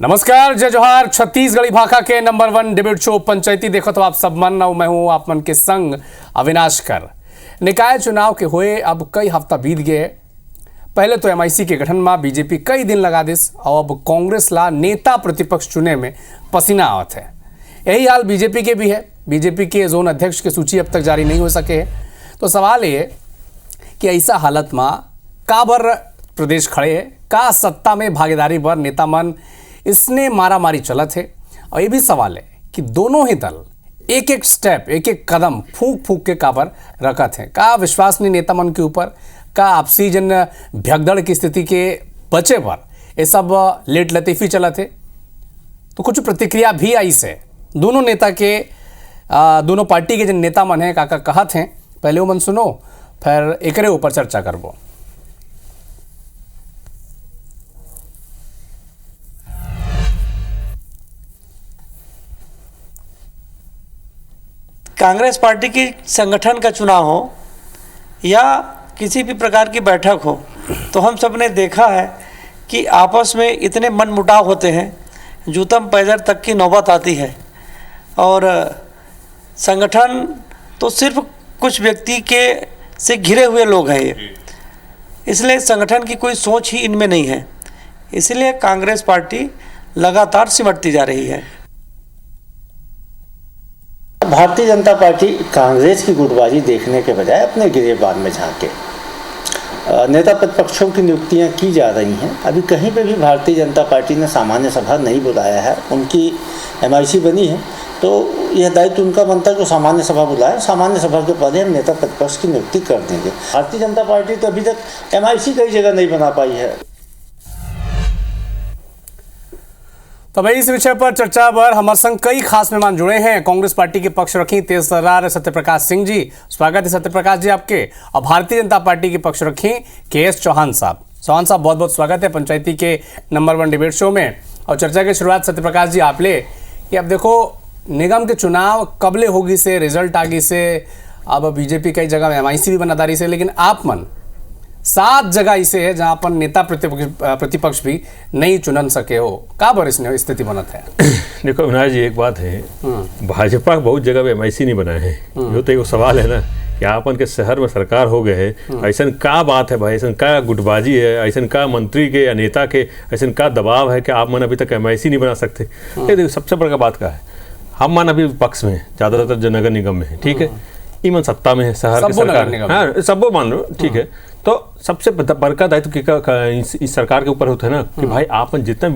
नमस्कार, जय जोहार। छत्तीसगढ़ी भाषा के नंबर 1 डिबेट शो पंचायती देखो तो आप सब मन और मैं हूं आप मन के संग अविनाश कर। निकाय चुनाव के हुए अब कई हफ्ता बीत गए। पहले तो एमआईसी के गठन में बीजेपी कई दिन लगा दिस और अब कांग्रेस ला नेता प्रतिपक्ष चुने में पसीना आवत है। यही हाल बीजेपी के भी है। बीजेपी के जोन अध्यक्ष की सूची अब तक जारी नहीं हो सके है। तो सवाल ये कि ऐसा हालत में का बर प्रदेश खड़े है, का सत्ता में भागीदारी बर नेता मन इसने मारामारी चलत है। और ये भी सवाल है कि दोनों ही दल एक एक स्टेप, एक एक कदम फूंक फूंक के काबर रखत हैं। का विश्वास नहीं नेता मन के ऊपर, का आपसी जन भगदड़ की स्थिति के बचे पर ये सब लेट लतीफ़ी चलत है। तो कुछ प्रतिक्रिया भी आई से दोनों नेता के दोनों पार्टी के जन नेता मन हैं काका कहत हैं। पहले वो मन सुनो, फिर एकरे ऊपर चर्चा करबो। कांग्रेस पार्टी की संगठन का चुनाव हो या किसी भी प्रकार की बैठक हो, तो हम सब ने देखा है कि आपस में इतने मनमुटाव होते हैं, जूतम पैदर तक की नौबत आती है। और संगठन तो सिर्फ कुछ व्यक्ति के से घिरे हुए लोग हैं ये, इसलिए संगठन की कोई सोच ही इनमें नहीं है। इसलिए कांग्रेस पार्टी लगातार सिमटती जा रही है। भारतीय जनता पार्टी कांग्रेस की गुटबाजी देखने के बजाय अपने गिरेबान में झांके नेता प्रतिपक्षों की नियुक्तियां की जा रही हैं। अभी कहीं पे भी भारतीय जनता पार्टी ने सामान्य सभा नहीं बुलाया है। उनकी एमआईसी बनी है तो यह दायित्व उनका बनता है कि सामान्य सभा बुलाए। सामान्य सभा के पहले हम नेता प्रतिपक्ष की नियुक्ति कर देंगे। भारतीय जनता पार्टी तो अभी तक एमआईसी कई जगह नहीं बना पाई है। तो भाई इस विषय पर चर्चा पर हमारे संग कई खास मेहमान जुड़े हैं। कांग्रेस पार्टी के पक्ष रखी तेज तर्रार सत्यप्रकाश सिंह जी, स्वागत है सत्यप्रकाश जी आपके। और भारतीय जनता पार्टी के पक्ष रखी केएस चौहान साहब। चौहान साहब बहुत बहुत स्वागत है पंचायती के नंबर 1 डिबेट शो में। और चर्चा की शुरुआत सत्यप्रकाश जी आप ले कि अब देखो निगम के चुनाव कबले होगी से, रिजल्ट आगी से, अब बीजेपी कई जगह एमआईसी भी बनादारी से, लेकिन आप मन 7 जगह ऐसे है जहां पर नेता प्रतिपक्ष भी नहीं चुन सके हो। का बर इसने स्थिति बनत है? देखो अविनाश जी, एक बात है, भाजपा बहुत जगह एमआईसी नहीं बनाए हैं। जो तो एक सवाल है ना कि आपन के शहर में सरकार हो गए है, ऐसा का बात है भाई, ऐसा का गुटबाजी है, ऐसा का मंत्री के या नेता के ऐसा का दबाव है कि आप मन अभी तक एमआईसी नहीं बना सकते। देखो सबसे बड़ा बात का है, हम मन अभी पक्ष में ज्यादातर जो नगर निगम में है, ठीक है, ईमन सत्ता में है, शहर की सरकार, हाँ सबको मान लो, ठीक है। तो सबसे बड़का दायित्व इस सरकार के ऊपर होता है ना कि भाई आप जितने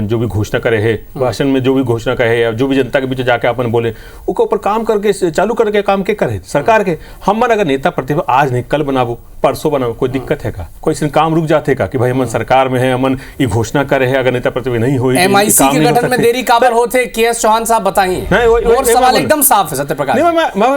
जो भी घोषणा करे है, भाषण में जो भी घोषणा करे या जो भी जनता के बीच जाके अपन बोले, उसके ऊपर काम करके चालू करके काम के करे सरकार के। हम मन अगर नेता प्रतिपक्ष आज नहीं कल बनाबो, परसों बनाबो, कोई दिक्कत है का? कोई काम रुक जाते का कि भाई हम सरकार में है, हमन ये घोषणा करे है, अगर नेता प्रतिपक्ष नहीं हुई एमआईसी के गठन में देरी काबर होते? केएस चौहान साहब बताइए। और सवाल एकदम साफ है सत्यप्रकाश,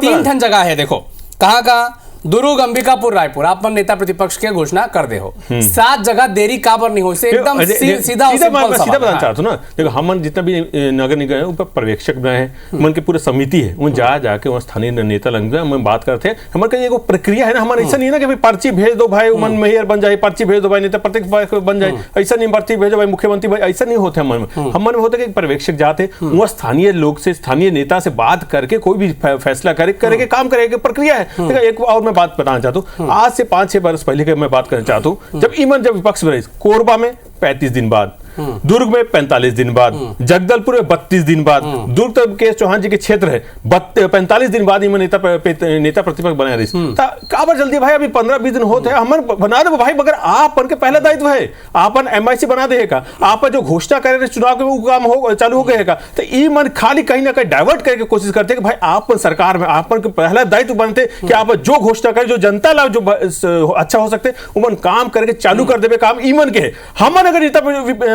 3 ठन जगह है, देखो कहाँ दुर्ग, अंबिकापुर, रायपुर आप नेता प्रतिपक्ष के घोषणा कर दे हो। 7 जगह देरी काबर नहीं हो, इसे एकदम सीधा बताना चाहता हूँ ना। देखो हम जितना भी नगर निगम ऊपर पर्यवेक्षक बनाए हैं, मन की पूरी समिति है, उन जाके वहाँ स्थानीय नेता लग हम बात करते हैं। हमारे कहीं एक प्रक्रिया है ना, हमारे ऐसा नहीं है ना कि पर्ची भेज दो भाई मन मेयर बन जाए, पर्ची भेज दो भाई नेता प्रतिपक्ष बन जाए, ऐसा नहीं, पर्ची भेजो भाई मुख्यमंत्री भाई, ऐसा नहीं होता है। हम में होता है कि पर्यवेक्षक जाते वहाँ स्थानीय लोग से, स्थानीय नेता से बात करके कोई भी फैसला करे काम करेगी प्रक्रिया है। एक और मैं बात बताना चाहता हूँ, आज से 5-6 बरस पहले के मैं बात करना चाहता हूँ, जब विपक्ष में रही, कोरबा में 35 दिन बाद, दुर्ग में 45 दिन बाद, जगदलपुर में 32 दिन बाद, दुर्ग तो केएस चौहान जी के क्षेत्र है, 45 दिन बाद नेता प्रतिपक्ष बनाया रही। काबर जल्दी भाई, अभी 15-20 दिन होते हैं, हम बना दे भाई, मगर आप के पहला दायित्व है, आपन एमआईसी बना देगा, आप जो घोषणा करे चुनाव के वो काम हो चालू हो गएगा। तो ई मन खाली कहीं ना कहीं डाइवर्ट करके कोशिश करते कि भाई आप सरकार में आपन के पहला दायित्व बनते कि आप जो घोषणा करे, जो जनता ला जो अच्छा हो सकते उमन काम करके चालू कर देवे काम ईमन के है। हमन अगर नेता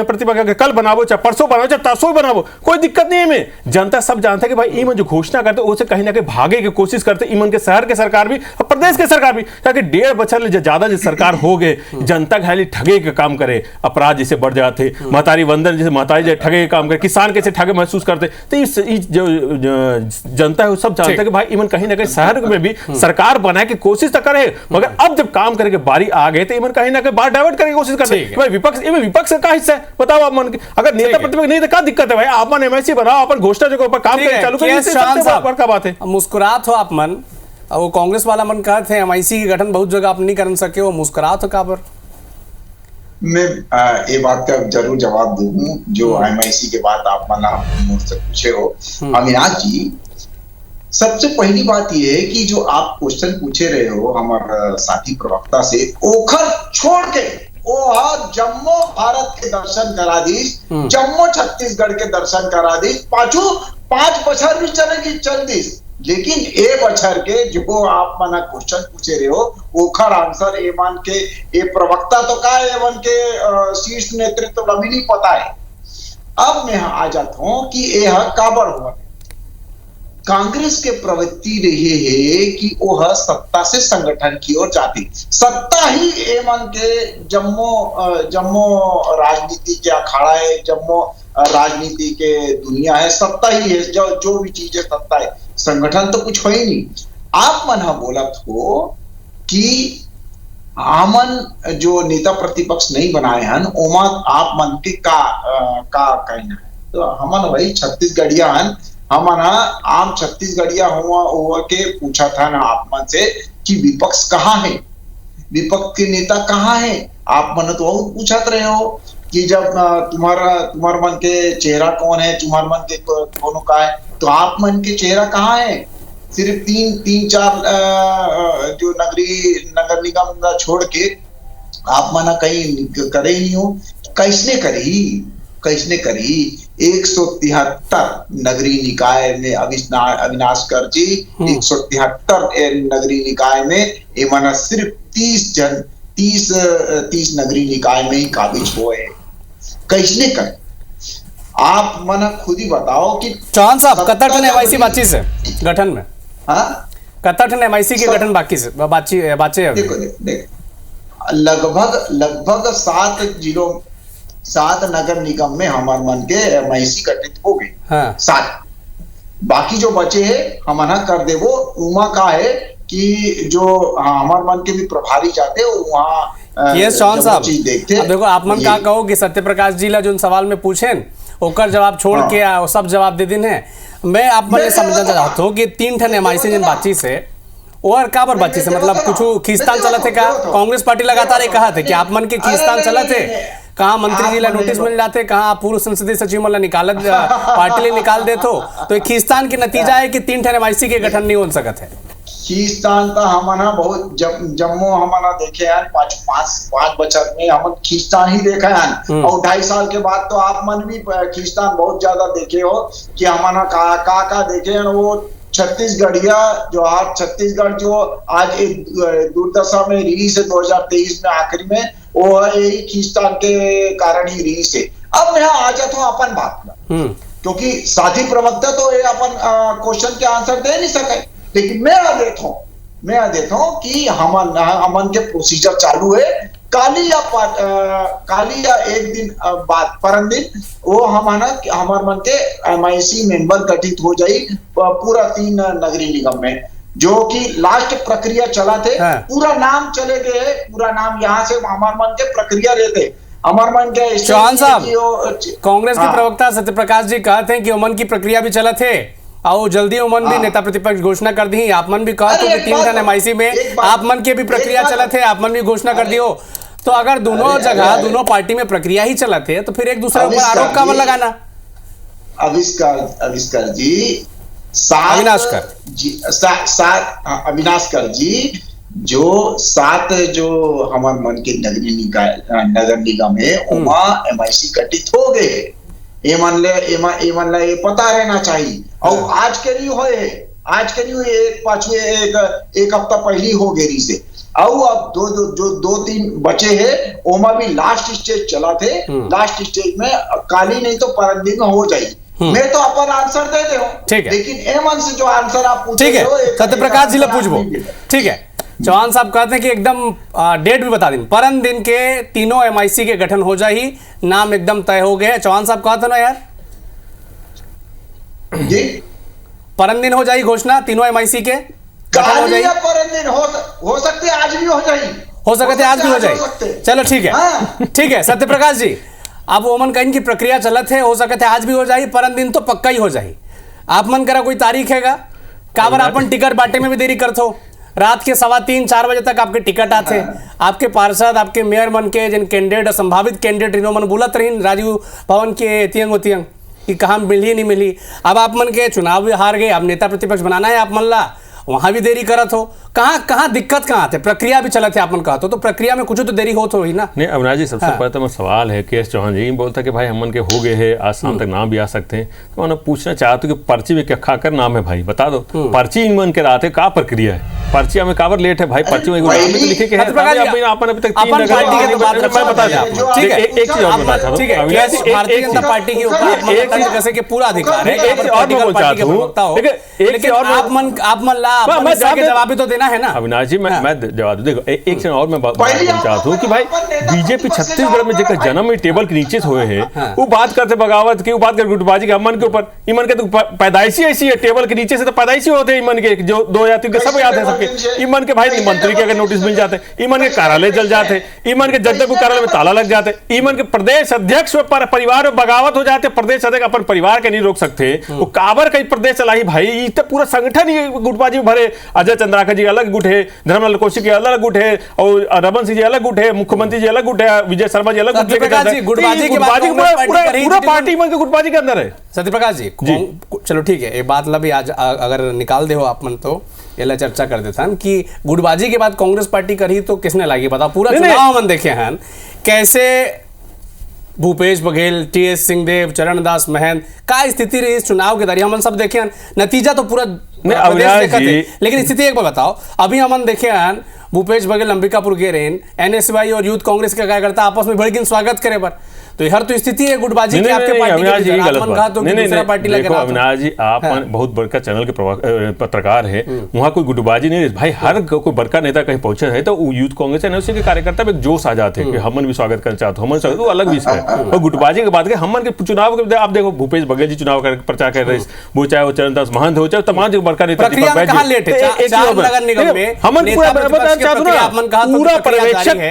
प्रतिपक्ष कल बनावो, चाहे परसों बनावो, चाहे तासों बनावो, कोई दिक्कत नहीं है। में जनता सब जानता है कि भाई ईमन जो घोषणा करते उसे कहीं ना कहीं भागे की कोशिश करते, ईमन के शहर के सरकार भी और प्रदेश के सरकार भी, ताकि 1.5 बछर ज्यादा जो सरकार हो गए, जनता खाली ठगे के काम करे, अपराध जैसे बढ़ जाते, महतारी वंदन जैसे महतारी जैसे ठगे के काम करे, किसान कैसे ठगे महसूस करते। तो इस जो जनता है वो सब जानता है कि भाई ईमन कहीं ना कहीं शहर में भी सरकार बनाए की कोशिश तो करे, मगर अब जब काम करके बारी आ गए तो ईमन कहीं ना कहीं बार डाइवर्ट करने की कोशिश करते। भाई विपक्ष का हिस्सा है, बताओ आप मन के अगर नेता प्रतिपक्ष नहीं तो क्या दिक्कत है भाई, आप मन एमआईसी बनाओ, अपन घोषणा जो ऊपर काम करें चालू करें, का बात है। मुस्कुरात हो आप मन, वो कांग्रेस वाला मन कहते हैं एमआईसी के गठन बहुत जगह आप नहीं कर सके, वो मुस्कुरात हो का पर? मैं ये बात का जरूर जवाब दूं जो एमआईसी के बाद आप मना मुझसे पूछे हो अविनाश जी। सबसे पहली बात यह है कि जो आप क्वेश्चन पूछे रहे हो हमारे साथी प्रवक्ता से, ओखर छोड़ के वो जम्मू भारत के दर्शन करा दी, जम्मू छत्तीसगढ़ के दर्शन करा दी, 5 बछर भी चलेगी चल दी, लेकिन ए बछर के जो आप मना क्वेश्चन पूछे रहे हो ओखर आंसर ए मान के ए प्रवक्ता तो का एवन के शीर्ष नेतृत्व तो अभी नहीं पता है। अब मैं आ जाता हूं कि यह काबर हुआ, कांग्रेस के प्रवृत्ति रही है कि वह सत्ता से संगठन की ओर जाती, सत्ता ही एमन के जम्मू राजनीति के अखाड़ा है, जम्मू राजनीति के दुनिया है, सत्ता ही है, जो भी चीज है सत्ता है, संगठन तो कुछ हो ही नहीं। आप मन बोलत हो कि आमन जो नेता प्रतिपक्ष नहीं बनाए हैं ओमा आप मन के का कहना है, तो हमन वही छत्तीसगढ़िया हन, हमन आम छत्तीसगढ़िया हुआ के पूछा था ना आप मन से कि विपक्ष कहाँ है, विपक्ष के नेता कहाँ है, आप मन तो बहुत पूछत रहे हो कि जब तुम्हारा मन के चेहरा कौन है, तुम्हारे मन के कौन का है, तो आप मन के चेहरा कहाँ है? सिर्फ तीन चार जो नगर निगम छोड़ के आप मना कहीं करे ही नहीं हो। कैसने करी 173 नगरीय निकाय में अविनाश कर जी 173 नगरीय निकाय में ये मना सिर्फ 30 नगरीय निकाय में ही काबिज हुए, कैसने कर आप मना खुद ही बताओ कि चौहान साहब कतरठन एमआईसी बातचीत से गठन में, हाँ कतरठन एमआईसी के गठन बाकी से बाचे देखो लगभग 7 नगर निगम में हमारे मन के एमआईसी गठित हो गई, हाँ। 7 बाकी जो बचे हैं हम कर दे वो उमा का है कि जो हमारे मन के भी प्रभारी जाते और वहाँ ये चौहान साहब अब देखो आप मन का कहो कि सत्य प्रकाश जी ला जो सवाल में पूछे ओकर जवाब छोड़ के सब जवाब दे दिन है। मैं आप मन समझना चाहता हूँ कि 3 ठन एमआईसी जिन बातचीत से और का पर बातचीत से मतलब कुछ खींचतान चला थे का कांग्रेस पार्टी लगातार ये कहा थे कि आप मन के खींचतान चला थे, कहाँ मंत्री जी ला नोटिस मिल जाते, कहाँ पूर्व संसदीय सचिव मन ला निकालत पार्टी ले निकाल दे, तो खींचतान की नतीजा है कि 3 ठन एमआईसी के गठन नहीं हो सकत है। खींचतान तो हमना बहुत जम्मू हमना देखे हैं 5 बछर में हम खींचतान ही देखा है और 2.5 साल के बाद तो आप मन भी खींचतान बहुत ज्यादा देखे हो कि हमना का देखे हैं। वो छत्तीसगढ़िया जो आज छत्तीसगढ़ जो आज एक दुर्दशा में रिलीज है 2023 में आखिरी में, वो यही खींचतान के कारण ही रिलीज है। अब मैं आ जाता हूँ अपन बात में, क्योंकि साथी प्रवक्ता तो ये अपन क्वेश्चन के आंसर दे नहीं सके, लेकिन मैं आ देता हूँ कि हमन के प्रोसीजर चालू है। काली या एक दिन बाद परम दिन वो हमारे मन के एमआईसी मेंबर गठित हो जाई पूरा 3 नगरीय निगम में, जो कि लास्ट प्रक्रिया चला थे, हाँ। पूरा नाम चले गए, पूरा नाम यहाँ से हमारे मन के प्रक्रिया रहते हमारे मन के। चौहान साहब कांग्रेस के प्रवक्ता सत्य प्रकाश जी कहते हैं कि उमन की प्रक्रिया भी चला थे और जल्दी उमन भी नेता प्रतिपक्ष घोषणा कर दी। आप मन भी कहा कि 3 ठन एमआईसी में आप मन के भी प्रक्रिया चला थे, आप मन भी घोषणा कर दियो, तो अगर दोनों जगह दोनों पार्टी में प्रक्रिया ही चला थे तो फिर एक दूसरे ऊपर आरोप का लगाना। अविष्कार जी अविनाशकर जी जो 7 जो हमारे मन के नगर निगम है वहाँ एमआईसी गठित हो गए, ये पता रहना चाहिए। और आज के लिए एक हफ्ता पहले हो गई से, और अब 2-3 बचे हैं ओमा भी लास्ट स्टेज चला थे, लास्ट स्टेज में काली नहीं तो परंदी में हो जाएगी। मैं तो अपन आंसर दे दे हूँ, लेकिन एमन से जो आंसर आप पूछे ठीक है सत्य प्रकाश जी पूछबो, ठीक है। चौहान साहब कहते हैं कि एकदम डेट भी बता दिन, परम दिन के तीनों एमआईसी के गठन हो जाए, नाम एकदम तय हो गए। चौहान साहब कहते ना यार जी परम दिन हो जाए घोषणा, तीनों एमआईसी के गठन हो जाए, हो सकते आज भी हो जाए, हो सकते आज भी हो जाए। चलो ठीक है, ठीक है सत्य प्रकाश जी अब वो मन कहीं की प्रक्रिया चलत है, हो सकता है आज भी हो जाए, पर दिन तो पक्का ही हो जाए। आप मन करा कोई तारीख हैगा काबर अपन टिकट बांटे में भी देरी करते हो, रात के 3:15-4 बजे तक आपके टिकट आते, आपके पार्षद, आपके मेयर मन के जिन कैंडिडेट संभावित कैंडिडेट इन्हों मन बोलत रही राजीव भवन के तियंग उतियंग कि कहाँ मिली नहीं मिली। अब आप मन के चुनाव भी हार गए, अब नेता प्रतिपक्ष बनाना है आप मन ला, वहां भी देरी करत हो। कहाँ दिक्कत कहाँ थे? प्रक्रिया भी चलत है आप मन कहते हो, तो प्रक्रिया में कुछ तो देरी हो तो ही ना। नहीं अविनाश जी, सबसे पहले तो मैं सवाल है के एस चौहान जी बोलता कि भाई हमन के हो गए हैं, आज शाम तक नाम भी आ सकते हैं, तो मैं पूछना चाहता हूँ कि पर्ची में क्या खाकर नाम है भाई, बता दो पर्ची इन मन के रात है, का प्रक्रिया है? पर्ची में काबर लेट है भाई? पर्ची में लिखे के है अपन अभी तक 3 भारतीय जनता पार्टी के ऊपर जैसे कि पूरा अधिकार है, लेकिन आप मन ला जवाब भी तो देना है ना। अविनाश जी मैं जवाब देखो एक से और मैं चाहता हूँ कि भाई बीजेपी छत्तीसगढ़ में जेकर जन्म में टेबल के नीचे हुए हैं, वो बात करते बगावत की, वो बात कर गुटबाजी के अमन के ऊपर। ईमन के तो पैदाइशी ऐसी है, टेबल के नीचे से तो पैदाइशी होते हैं ईमन के, जो 2003 के सब याद है सबके। ईमन के भाई मंत्री के अगर नोटिस मिल जाते, ईमन के कार्यालय जल जाते, ईमन के जगदलपुर कार्यालय में ताला लग जाते, ईमन के प्रदेश अध्यक्ष पर परिवार में बगावत हो जाते, प्रदेश अध्यक्ष अपन परिवार के नहीं रोक सकते, वो काबर कई प्रदेश चलाई भाई, तो पूरा संगठन ही गुटबाजी में भरे। अजय चंद्राकर जी अलग गुट है, धर्मलाल कौशिक जी अलग गुट है, और रमन सिंह जी अलग गुट है, मुख्यमंत्री जी अलग गुट है, विजय शर्मा जी अलग गुट है, गुटबाजी पूरा पार्टी में गुटबाजी के अंदर है। सत्यप्रकाश जी चलो ठीक है, ये बात ला भी आज अगर निकाल दे हो आप मन तो ये चर्चा कर देता कि गुटबाजी के बाद कांग्रेस पार्टी करी तो किसने लागी बताओ। पूरा चुनाव मन देखे हैं कैसे भूपेश बघेल, टीएस सिंहदेव, चरणदास महंत का स्थिति रही इस चुनाव के दौरान हम सब देखे हैं। नतीजा तो पूरा लेकिन स्थिति एक बार बताओ, अभी हम देखे हैं भूपेश बघेल अंबिकापुर गए रहे, एनएसवाई और यूथ कांग्रेस के कार्यकर्ता आपस में भड़किन स्वागत करे पर, तो हर तो स्थिति है गुटबाजी की आपके पार्टी की दूसरा पार्टी लगे। देखो अविनाश जी आप बहुत बड़का चैनल के पत्रकार है, वहाँ कोई गुटबाजी नहीं भाई, हर कोई बड़का नेता कहीं पहुंचे है तो यूथ कांग्रेस एनएससी के कार्यकर्ता में जोश आ जाते हैं कि हमन भी स्वागत करना चाहते, हमन स्वागत वो अलग विषय है। और गुटबाजी के बाद हमन के चुनाव के आप देखो भूपेश बघेल जी चुनाव प्रचार कर रहे, वो चाहे वो चरणदास महंत हो, चाहे तमाम जो बड़का नेता पूरा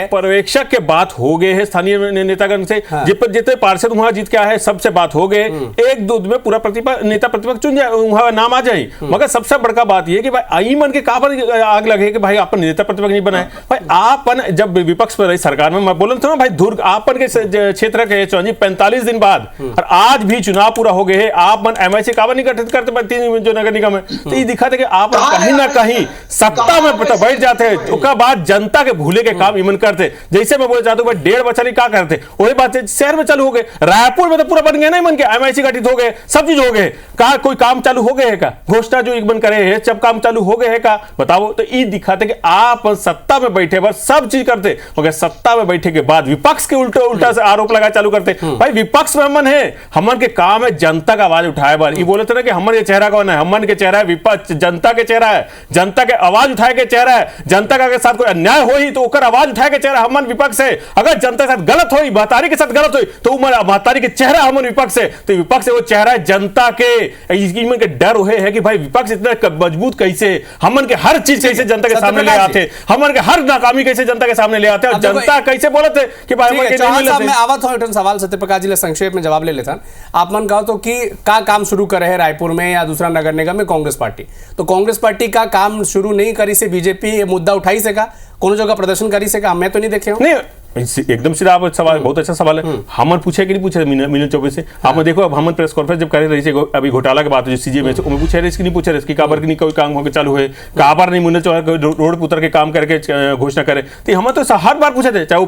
पर्यवेक्षक के बात हो गए है स्थानीय नेतागण से, जितने पार्षद वहां जीत के आए सबसे बात हो गए, एक दूध में पूरा नेता प्रतिपक्ष चुन जाए, वहां नाम आ जाए। मगर सबसे बड़का बात यह कि भाई आई मन के काबर आग लगे कि भाई अपन नेता प्रतिपक्ष नहीं बनाए। भाई आपन जब विपक्ष पर रही सरकार में, मैं बोल रहा था ना भाई दुर्ग आपन के क्षेत्र के 45 दिन बाद और आज भी चुनाव पूरा हो गए, आप मन एमआईसी काबर नहीं गठित करते 3 जो नगर निगम है, तो ये दिखाते कि आप कहीं ना कहीं सत्ता में बैठ जाते हैं, उसके बाद जनता के भूले के काम इमन करते। जैसे मैं बोल चाहता हूँ 1.5 बच्चा क्या करते, वही बात शहर में चालू हो गए, रायपुर में तो पूरा बन गया ना मन के, एमआईसी गठित हो गए, सब चीज हो गए, कहा कोई काम चालू हो गए है का? घोषणा जो एक बन करे है सब काम चालू हो गए है का? बताओ। तो ये दिखाते कि आप सत्ता में बैठे बस सब चीज करते, मगर सत्ता में बैठे के बाद विपक्ष के उल्टा से आरोप लगा चालू करते। भाई विपक्ष में हमन है, हमन के काम है जनता का आवाज उठाए बार, ये बोले थे ना कि हमन ये चेहरा कौन है, हमन के चेहरा है विपक्ष, जनता के चेहरा है, जनता के आवाज उठाए के चेहरा है, जनता का साथ कोई अन्याय हो ही तो ओकर आवाज उठाए के चेहरा हमन विपक्ष है। अगर जनता के साथ गलत हो, महतारी के साथ गलत हो तो महतारी के चेहरा हमन विपक्ष है, तो विपक्ष है वो चेहरा है जनता के। इसमें के डर हुए है कि भाई विपक्ष इतना मजबूत कैसे, हमन के हर चीज कैसे जनता के सामने ले आते, हमन के हर नाकामी कैसे जनता के सामने ले आते, और जनता कैसे बोलते कि भाई मैं आवत हूं सवाल सत्यप्रकाश जी संक्षेप में जवाब ले लेता। आप मन कहो तो कि का काम शुरू करे है रायपुर में या दूसरा नगर निगम में कांग्रेस पार्टी, तो कांग्रेस पार्टी का काम शुरू नहीं करी से बीजेपी ये मुद्दा उठाई से का कोनो जगह प्रदर्शन करी से का? मैं तो नहीं देखे हूं। नहीं एकदम सीधा आप सवाल, बहुत अच्छा सवाल है। हमन पूछे कि नहीं पूछे मिलियन चौबे से? आपने देखो अब हमन प्रेस कॉन्फ्रेंस जब कर रही है अभी घोटाला के बात जो सीजे में उन्हें पूछे रहे कि नहीं पूछे रहे कि काबर की नहीं कोई काम होकर चालू है, काबर नहीं मिलियन चौबे रोड पुत्र के काम करके घोषणा करे, तो हम तो हर बार पूछे थे, चाहे वो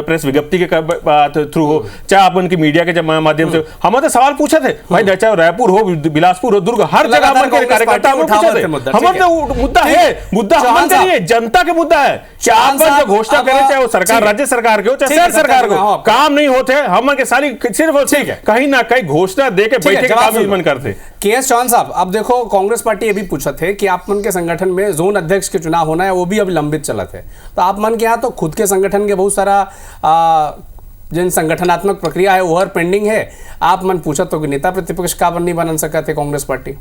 प्रेस विज्ञप्ति के बात थ्रू हो, चाहे अपन की मीडिया के माध्यम से, हम तो सवाल पूछे थे भाई, चाहे रायपुर हो, बिलासपुर हो, दुर्ग, हर जगह अपन के कार्यकर्ता पूछे थे। हमारे तो मुद्दा है, मुद्दा हमन के लिए जनता के मुद्दा है, चाहे घोषणा करे चाहे वो सरकार राज्य सरकार के हो चाहे सरकार को, काम नहीं होते हम के सारी सिर्फ कहीं ना कहीं घोषणा देके बैठे काम मन करते। केएस चौहान साहब, अब देखो कांग्रेस पार्टी ये भी पूछा थे कि आप मन के संगठन में जोन अध्यक्ष के चुनाव होना है, वो भी अभी लंबित चला थे, तो आप मन के यहाँ तो खुद के संगठन के बहुत सारा जिन संगठनात्मक प्रक्रिया है वो हर पेंडिंग है, आप मन पूछा तो कि नेता प्रतिपक्ष का नहीं बन सका थे कांग्रेस पार्टी?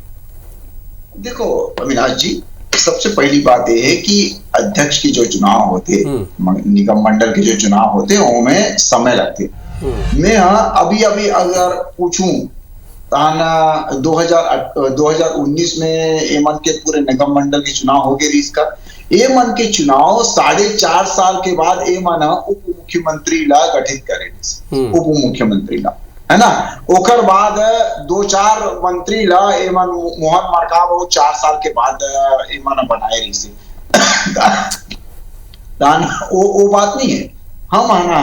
देखो अविनाश जी, सबसे पहली बात यह है कि अध्यक्ष की जो चुनाव होते, निगम मंडल के जो चुनाव होते, उनमें समय लगते। मैं अभी अभी अगर पूछूं ताना 2019 में एमन के पूरे निगम मंडल के चुनाव हो गए इसका एमन के चुनाव 4.5 साल के बाद एमन उप मुख्यमंत्री ला गठित करे उप मुख्यमंत्री ला है ना ओकर बाद 2-4 मंत्री ला एमन मोहन मरकाम वो 4 साल के बाद एमन बनाए रही से वो बात नहीं है हम आना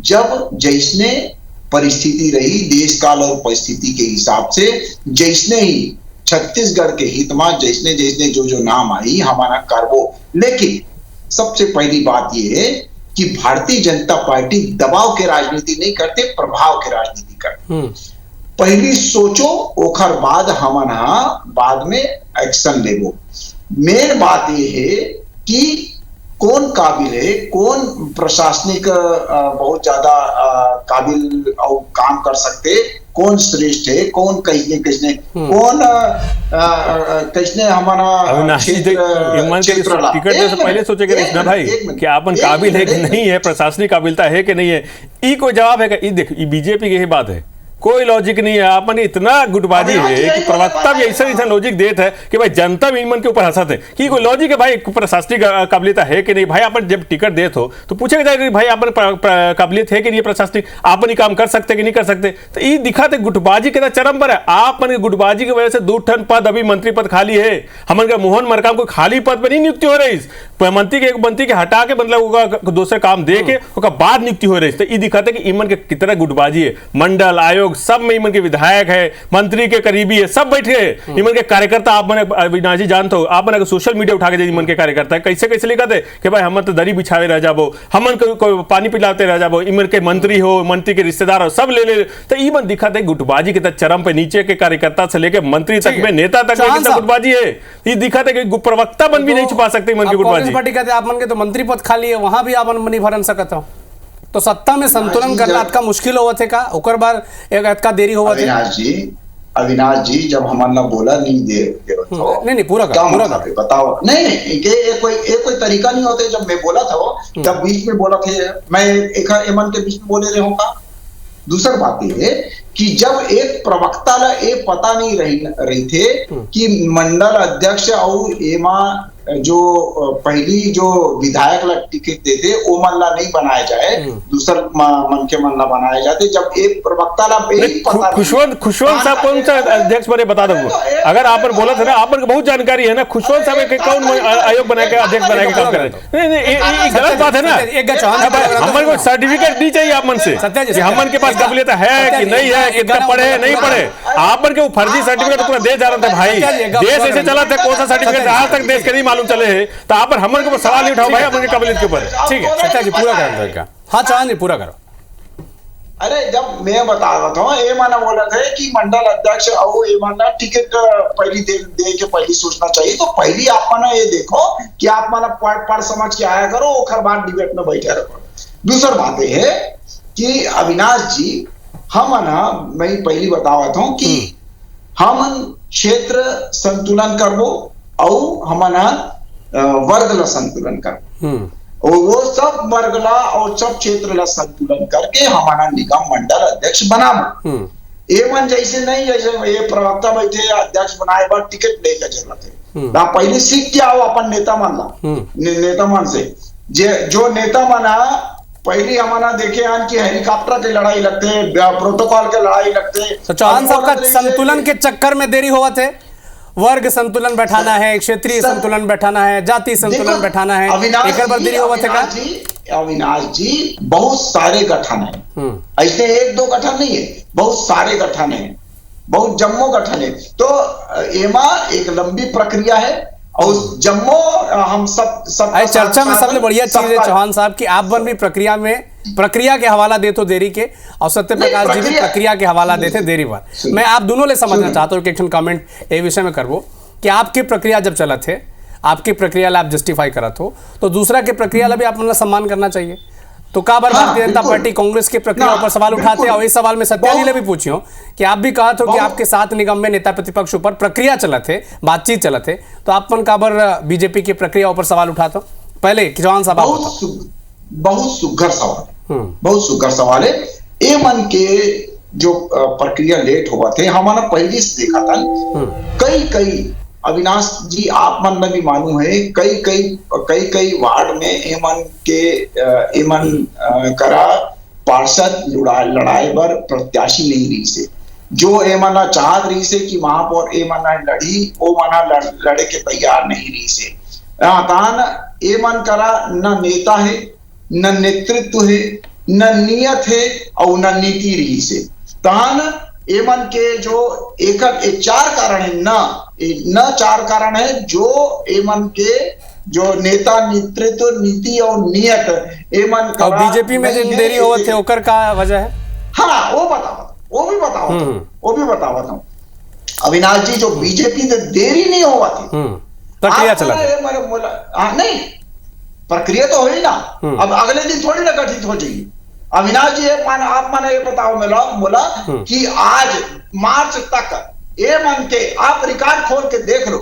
जब जैसने परिस्थिति रही देश काल और परिस्थिति के हिसाब से जैसने ही छत्तीसगढ़ के हित में जैसने जैसने जो नाम आई हमारा करबो लेकिन सबसे पहली बात यह है कि भारतीय जनता पार्टी दबाव के राजनीति नहीं करते प्रभाव के राजनीति करते पहली सोचो ओखर बाद हमारा बाद में एक्शन लेबो मेन बात यह है कि कौन काबिल है कौन प्रशासनिक बहुत ज्यादा काबिल और काम कर सकते कौन श्रेष्ठ है कौन कैसने कौन कैसने हमारा टिकट से पहले सोचेगा ना भाई कि आपन काबिल है कि नहीं है प्रशासनिक काबिलता है कि नहीं है ई कोई जवाब है कि देख बीजेपी की ही बात है कोई लॉजिक नहीं है आपने इतना गुटबाजी है कि प्रवक्ता भी ऐसा लॉजिक देता है कि भाई जनता भी इनमन के ऊपर हंसत है कि कोई लॉजिक है भाई प्रशासनिक काबिलियत है कि नहीं भाई अपन जब टिकट देते हो तो पूछेगा जाएगा भाई अपन काबिलियत है कि नहीं प्रशासनिक आपन ही काम कर सकते कि नहीं कर सकते तो ये दिखाते गुटबाजी के चरम पर है आपन गुटबाजी की वजह से 2 ठन पद अभी मंत्री पद खाली है हमारे मोहन मरकाम को खाली पद पर नहीं नियुक्ति हो रही मंत्री के हटा के मतलब दूसरे काम दे के बाद नियुक्ति हो रही तो ये दिखाते कि इमन के कितना गुटबाजी है मंडल आयोग सब में इमन के विधायक है मंत्री के करीबी है सब बैठे हैं इमन के कार्यकर्ता आप मैंने अविनाश जी जानते हो आप मैंने सोशल मीडिया उठा के इमन के कार्यकर्ता कैसे कैसे लिखा थे कि भाई हम तो दरी बिछावे रह जाबो हमन को पानी पिलाते रह जाबो इमन के मंत्री हो मंत्री के रिश्तेदार हो सब ले तो इमन दिखाते गुटबाजी के चरम पे नीचे के कार्यकर्ता से लेकर मंत्री तक में नेता तक में गुटबाजी है ये दिखाते कि प्रवक्ता बन भी नहीं छुपा सकते इमन की गुटबाजी पार्टी कहते आप मन के तो मंत्री पद खाली है वहां भी आप नहीं भरन सकते हो तो सत्ता में संतुलन करना आपका मुश्किल होवत है का ओकर बार एक अतका देरी होवत है अविनाश जी जब हमारा बोला नहीं दे नहीं पूरा कर बताओ नहीं कोई तरीका नहीं होता जब मैं बोला था तब बीच में बोला थे मैं एक एमन के बीच में बोले रहे होगा दूसरी बात ये है कि जब एक प्रवक्ता ला ये पता नहीं रही थे कि मंडल अध्यक्ष और एमा जो पहली जो विधायक ला टिकट देते वो मल्ला नहीं बनाया जाए दूसर मन के मल्ला बनाया जाते जब एक प्रवक्ता ला खुशवंत साहब कौन सा अध्यक्ष बने बता दो अगर आप बोला था ना आप बहुत जानकारी है ना खुशवंत साहब के कौन आयोग बना के अध्यक्ष बना के काम कर रहे नहीं गलत बात है ना हमारे को सर्टिफिकेट नहीं चाहिए आप मन से कि हमन के पास काबिलियत है कि नहीं है कितना पढ़े नहीं पढ़े आप के वो फर्जी सर्टिफिकेट पूरा देश जा रहा था भाई देश ऐसे चला था कौन सा सर्टिफिकेट आज तक देश के नहीं मालूम चले है तो आप हमन को सवाल नहीं उठाओ भाई अपन काबिलियत के ऊपर ठीक है सत्या जी पूरा करो हाँ चौहान जी पूरा करो अरे जब मैं बता रहा था ये माना बोला था कि मंडल अध्यक्ष और ये माना टिकट पहली दे के पहली सोचना चाहिए तो पहली आप माना ये देखो कि आप माना पढ़ समझ के आया करो ओखर बाद डिबेट में बैठे रहो दूसरी बात यह है कि अविनाश जी हम ना मैं पहली बतावत हूं कि हम क्षेत्र संतुलन करबो और हमारा वर्ग ला संतुलन कर और वो सब वर्ग ला और सब क्षेत्र ला संतुलन करके हमारा निगम मंडल अध्यक्ष बनाबो एवन जैसे नहीं जैसे ये प्रवक्ता बैठे अध्यक्ष बनाए बाद टिकट लेकर जरूरत है ना पहले सीख के आओ अपन नेता मन ला नेता मन से जो नेता मना पहली हमारा देखे कि हेलीकॉप्टर की लड़ाई लगते प्रोटोकॉल के लड़ाई लगते तो चौहान साहब का संतुलन के चक्कर में देरी हुआ थे वर्ग संतुलन बैठाना है क्षेत्रीय संतुलन बैठाना है जाति संतुलन बैठाना है एक बार देरी हुआ थे अविनाश जी बहुत सारे गठन है ऐसे 1-2 गठन नहीं है बहुत सारे गठन है बहुत जम्मो गठन है तो एमा एक लंबी प्रक्रिया है और जम्मो हम सब चर्चा में सबसे बढ़िया चीज है चौहान साहब की आप बन भी प्रक्रिया के हवाला देते हो देरी के और सत्य प्रकाश जी भी प्रक्रिया के हवाला देते देरी पर मैं आप दोनों ले समझना चाहता हूँ कि एक कमेंट ए विषय में करबो कि आपकी प्रक्रिया जब चला थे आपकी प्रक्रिया ला आप जस्टिफाई करत हो तो दूसरा के प्रक्रिया ला भी आप सम्मान करना चाहिए तो का बार भारतीय जनता पार्टी कांग्रेस की प्रक्रिया पर सवाल उठाते हैं और इस सवाल में सत्या जी ने भी पूछियो कि आप भी कहा था कि आपके साथ निगम में नेता प्रतिपक्ष ऊपर प्रक्रिया चला थे बातचीत चला थे तो आप का बार बीजेपी की प्रक्रिया ऊपर सवाल उठाते हो पहले चौहान साहब बहुत सुघर सवाल बहुत सुकर सवाल है। ए मन के जो प्रक्रिया लेट हुआ थे, हमारा पहले से देखा था कई अविनाश जी आप मन में भी मालूम है, कई वार्ड में एमन करा पार्षद लड़ाई पर प्रत्याशी नहीं रही से, जो एमना चाहत रही से कि महापौर एमना लड़ी, वो मना लड़े के तैयार नहीं रही से। तान एमन करा न नेता है, न नेतृत्व है, न नियत है और न नीति रही से। तान एमन के जो एक चार कारण है, न चार कारण है जो एमन के जो नेता, नेतृत्व, नीति और नियत एमन का। और बीजेपी में जिन देरी हुआ थे ओकर का वजह है? हाँ वो भी बतावा था अविनाश जी, जो बीजेपी से देरी नहीं हुआ थी, प्रक्रिया चला नहीं, प्रक्रिया तो हुई ना, अब अगले दिन थोड़ी ना गठित हो जाएगी। अविनाश जी आप मैंने ये बताओ बोला कि आज मार्च तक ये मन के आप रिकॉर्ड खोल के देख लो,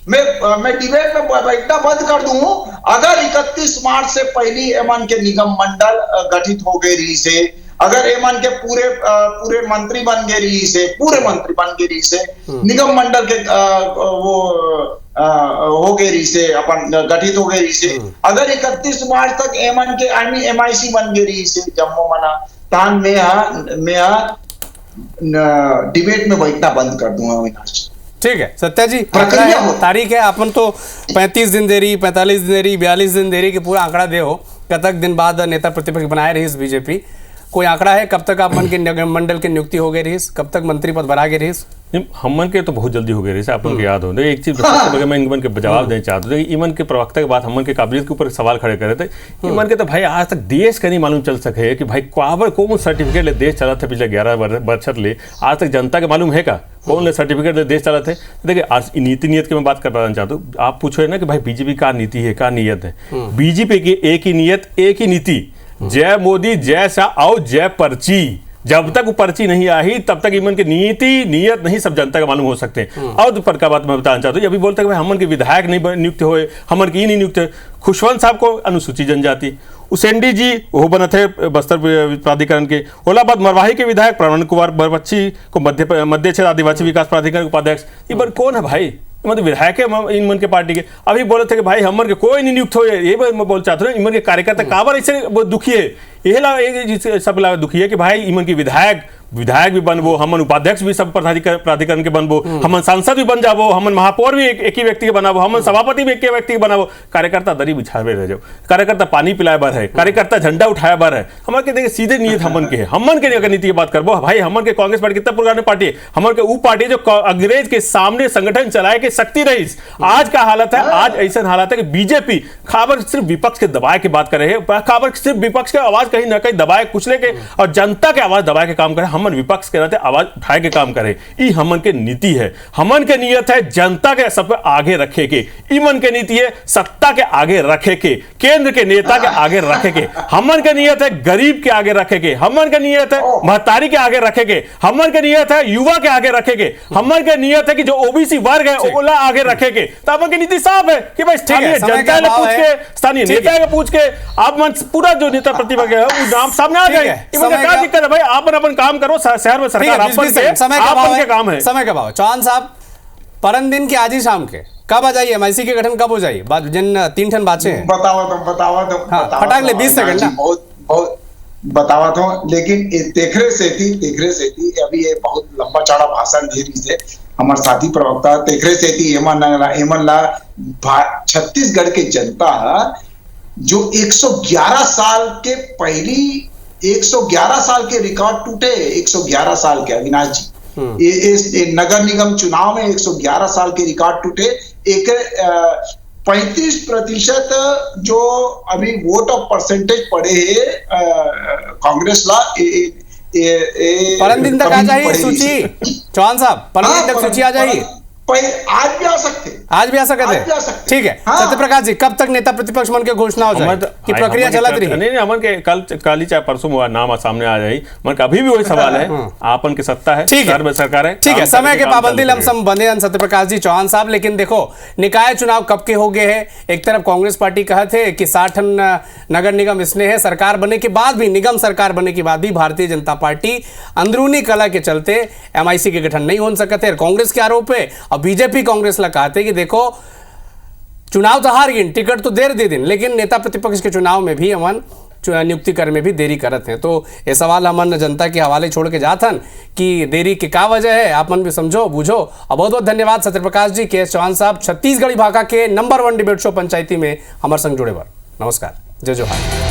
मैं डिबेट में बैठना बंद कर दूं अगर 31 मार्च से पहली एमन के निगम मंडल गठित हो गए रही से, अगर एमन के पूरे मंत्री बन गए रही से, पूरे मंत्री बन गए रही से, निगम मंडल के वो हो गए रही से, अपन गठित हो गए रही से, अगर 31 मार्च तक एमन के MIC बन गए रही से जम्मू मना, तान मैं डिबेट में बैठना बंद कर दूंगा अविनाश। ठीक है सत्या जी, तारीख है अपन तो 35 दिन देरी, 45 दिन देरी, 42 दिन देरी के पूरा आंकड़ा दे हो, कतक दिन बाद नेता प्रतिपक्ष बनाए रही बीजेपी, कोई आंकड़ा है कब तक आप मन के निगम मंडल की नियुक्ति हो गई रही, कब तक मंत्री पद भरा गए रही? हमन के तो बहुत जल्दी हो गए रही, आपको याद हो एक चीज मैं इमन के जवाब देना चाहता हूँ। इमन के प्रवक्ता के बाद हमन के काबिलियत के ऊपर सवाल खड़े करे थे। इमन के तो भाई आज तक देश का नहीं मालूम चल सके कि भाई काबर कौन सर्टिफिकेट ले देश चला था पिछले 11 वर्ष ले, आज तक जनता के मालूम है का कौन ले सर्टिफिकेट ले देश चला थे? देखिए आज नियत की मैं बात करना चाहता हूँ। आप पूछो है ना कि भाई बीजेपी का नीति है, का नियत है? बीजेपी की एक ही नियत, एक ही नीति, जय मोदी, जय शाह और जय पर्ची। जब तक वो पर्ची नहीं आई तब तक इमन की नीति नियत नहीं सब जनता का मालूम हो सकते हैं। और दोपहर का बात मैं बताना चाहता हूँ, अभी बोलते हैं हमन के विधायक नहीं नियुक्त हुए, हमन की नहीं नियुक्त है। खुशवंत साहब को अनुसूचित जनजाति, उसेंडी जी वो बने थे बस्तर प्राधिकरण के, ओलाबाद मरवाही के विधायक प्रवीण कुमार बरबच्छी को मध्य क्षेत्र आदिवासी विकास प्राधिकरण के उपाध्यक्ष, ये बन कौन है भाई? मतलब विधायक है इन मन के पार्टी के। अभी बोले थे कि भाई हमन के कोई नहीं नियुक्त हो, ये मैं बोल चाहता हूँ। इमन के कार्यकर्ता काबर ऐसे दुखी है, यही सब दुखी है कि भाई इमन की विधायक भी बनबो, हमन उपाध्यक्ष भी सब प्राधिकरण के बनबो, हमन सांसद भी बन जाबो, हमन महापौर भी एक ही व्यक्ति के बनाबो, हमन सभापति भी एक ही व्यक्ति के बनाबो। कार्यकर्ता दरी बिछावे रह जाओ, कार्यकर्ता पानी पिलाए बार है, कार्यकर्ता झंडा उठाए बार है। हमारे के देखिए सीधे नियत हमन के है, हमन के अगर नीति की बात करबो भाई, हमन के कांग्रेस पार्टी कितना पुरानी पार्टी है, हमन के वो पार्टी जो अंग्रेज के सामने संगठन चलाए के शक्ति रही। आज का हालत है, आज ऐसा हालत है कि बीजेपी खाबर सिर्फ विपक्ष के दबाए की बात कर रहे हैं, खाबर सिर्फ विपक्ष के आवाज कहीं ना कहीं दबाए कुचले के और जनता के आवाज दबाए के काम करे। हमन विपक्ष के रहते आवाज उठाए के काम करे, ई हमन के नीति है। हमन के नियत है जनता के सब आगे रखे के, ईमन के नीति है सत्ता के आगे रखे के, केंद्र के नेता के आगे रखे के। हमन के नियत है गरीब के आगे रखे के, हमन के नियत है महतारी के आगे रखे के, हमन के नियत है युवा के आगे रखे के, हमन के नियत है कि जो ओबीसी वर्ग है ओला आगे रखे के। तो हमन की नीति साफ है कि भाई स्थानीय जनता ने पूछ के, स्थानीय नेता के पूछ के आप मन पूरा जो नेता प्रतिपक्ष है वो नाम सामने आ जाए। क्या दिक्कत है भाई, आप अपन काम करो, शहर में सरकार आपके काम है। समय का भाव चौहान साहब, परम दिन की आज ही शाम के कब आ जाइए, MIC के गठन कब हो जाइए? जिन 3 ठन बाचे हैं बतावा तो फटाक ले 20 सेकंड ना बहुत बतावा तो, लेकिन तेखरे से थी अभी ये बहुत लंबा चौड़ा भाषण दे रही है हमारे साथी प्रवक्ता तेखरे से थी हेमन ला छत्तीसगढ़ के जनता जो 111 साल के पहली 111 साल के रिकॉर्ड टूटे, 111 साल के अविनाश जी, ये नगर निगम चुनाव में 111 साल के रिकॉर्ड टूटे। एक 35% जो अभी वोट ऑफ परसेंटेज पड़े है कांग्रेस ला परम दिन तक आ जाइए सूची, चौहान साहब परम दिन तक सूची आ जाइए, आज भी आ सकते, आज भी आ सकते आज भी आ सकते। ठीक है। हाँ। सत्यप्रकाश जी, कब तक नेता प्रतिपक्ष मन के घोषणा हो जाए कि प्रक्रिया चलत रही? नहीं, अमन के कल ही चाहे परसों हुआ नाम सामने आ जाए, मन का अभी भी वही सवाल है, आपन की सत्ता है, ठीक है, सरकार है, ठीक है, समय के पाबंदी लमसम बंधे हैं सत्यप्रकाश जी चौहान साहब। लेकिन देखो, निकाय चुनाव कब के हो गए हैं। एक तरफ कांग्रेस पार्टी कहे थे कि 60 नगर निगम इसने है, सरकार बनने के बाद भी, निगम सरकार बनने के बाद भी भारतीय जनता पार्टी अंदरूनी कला के चलते एमआईसी के गठन नहीं हो सकते। कांग्रेस के आरोप है और बीजेपी कांग्रेस ला कहते कि देखो चुनाव तो हार गिन, टिकट तो देर दे दिन, लेकिन नेता प्रतिपक्ष के चुनाव में भी अमन नियुक्ति करने में भी देरी करत हैं। तो ये सवाल हमन जनता के हवाले छोड़ के जाथन कि देरी की क्या वजह है, आप मन भी समझो बूझो। और बहुत बहुत धन्यवाद सत्यप्रकाश जी, के चौहान साहब, छत्तीसगढ़ी भाषा के नंबर 1 डिबेट शो पंचायती में हमारे संग जुड़े बर। नमस्कार, जय जोहार।